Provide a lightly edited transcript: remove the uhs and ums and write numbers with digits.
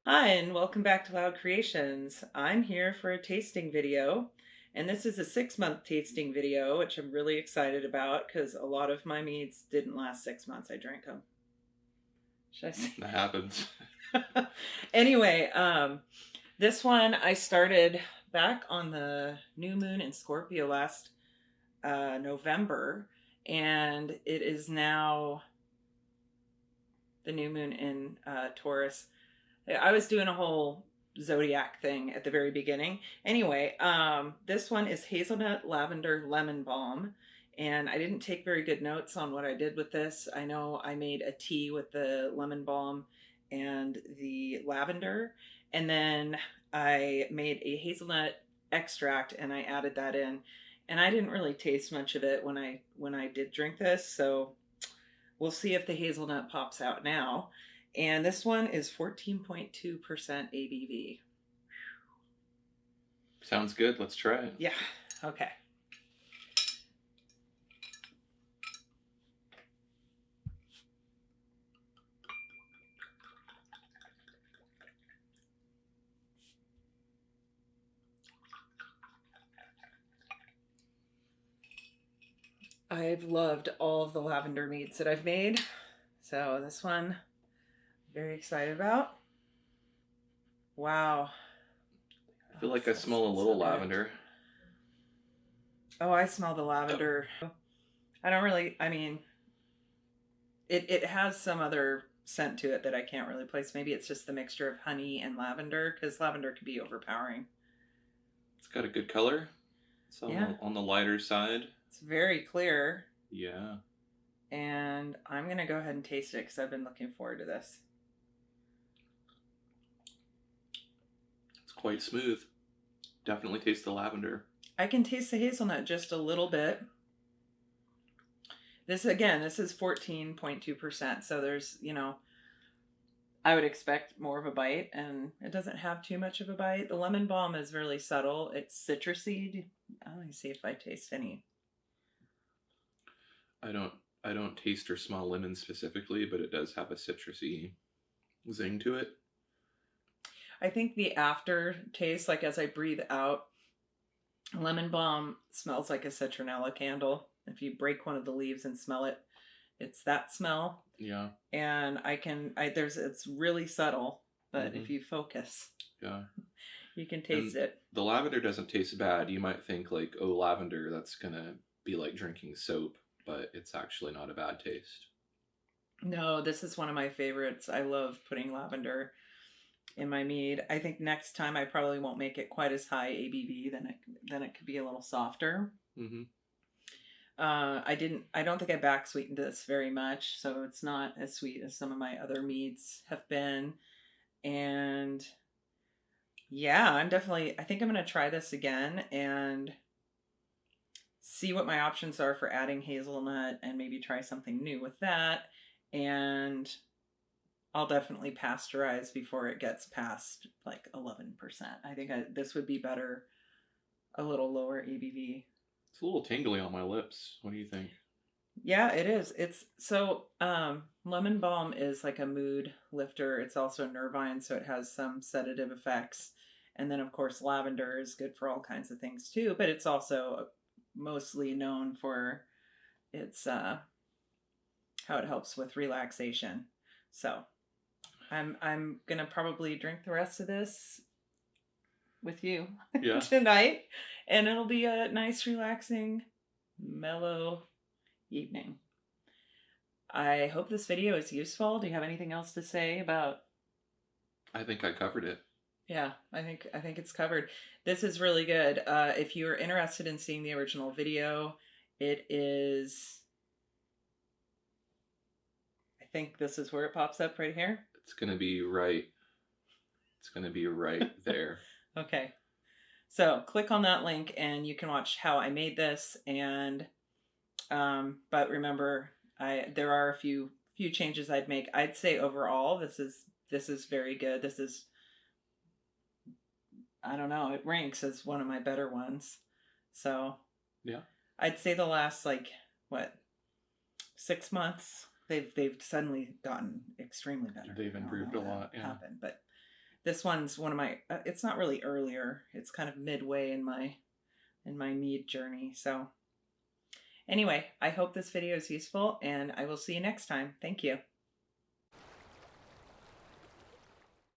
Hi, and welcome back to Loud Creations. I'm here for a tasting video, and this is a 6-month tasting video, which I'm really excited about because a lot of my meads didn't last 6 months. I drank them. Should I say? That happens. Anyway, this one I started back on the new moon in Scorpio last November, and it is now the new moon in Taurus. I was doing a whole zodiac thing at the very beginning. Anyway, this one is Hazelnut Lavender Lemon Balm. And I didn't take very good notes on what I did with this. I know I made a tea with the lemon balm and the lavender. And then I made a hazelnut extract and I added that in. And I didn't really taste much of it when I did drink this. So we'll see if the hazelnut pops out now. And this one is 14.2% ABV. Sounds good. Let's try it. Yeah, okay. I've loved all of the lavender meads that I've made. So this one, very excited about. Wow. I feel like I smell a little lavender. Oh, I smell the lavender. I don't really, it has some other scent to it that I can't really place. Maybe it's just the mixture of honey and lavender, because lavender can be overpowering. It's got a good color. It's on the lighter side. It's very clear. Yeah. And I'm going to go ahead and taste it because I've been looking forward to this. It's quite smooth. Definitely taste the lavender. I can taste the hazelnut just a little bit. This is 14.2%. So there's, I would expect more of a bite, and it doesn't have too much of a bite. The lemon balm is really subtle. It's citrusy. Let me see if I taste any. I don't taste or smell lemon specifically, but it does have a citrusy zing to it. I think the aftertaste, like as I breathe out, lemon balm smells like a citronella candle. If you break one of the leaves and smell it, it's that smell. Yeah. And it's really subtle, but if you focus, yeah, you can taste it. The lavender doesn't taste bad. You might think like, oh, lavender, that's gonna be like drinking soap, but it's actually not a bad taste. No, this is one of my favorites. I love putting lavender in my mead. I think next time I probably won't make it quite as high ABV. Then it could be a little softer. Mm-hmm. I don't think I back sweetened this very much, so it's not as sweet as some of my other meads have been. And yeah, I think I'm going to try this again and see what my options are for adding hazelnut and maybe try something new with that. And I'll definitely pasteurize before it gets past like 11%. I think this would be better, a little lower ABV. It's a little tingly on my lips. What do you think? Yeah, it is. It's so lemon balm is like a mood lifter. It's also nervine, so it has some sedative effects. And then of course lavender is good for all kinds of things too, but it's also mostly known for its how it helps with relaxation. So I'm gonna probably drink the rest of this with you tonight, and it'll be a nice, relaxing, mellow evening. I hope this video is useful. Do you have anything else to say about? I think I covered it. Yeah, I think it's covered. This is really good. If you're interested in seeing the original video, it is. I think this is where it pops up right here. It's gonna be right. It's gonna be right there. Okay. So click on that link and you can watch how I made this. And but remember, there are a few changes I'd make. I'd say overall this is very good. This is, I don't know, it ranks as one of my better ones. So yeah, I'd say the last 6 months they've suddenly gotten extremely better. They've improved a lot. Yeah. Happened, but This one's one of my, it's not really earlier. It's kind of midway in my mead journey. So anyway, I hope this video is useful and I will see you next time. Thank you.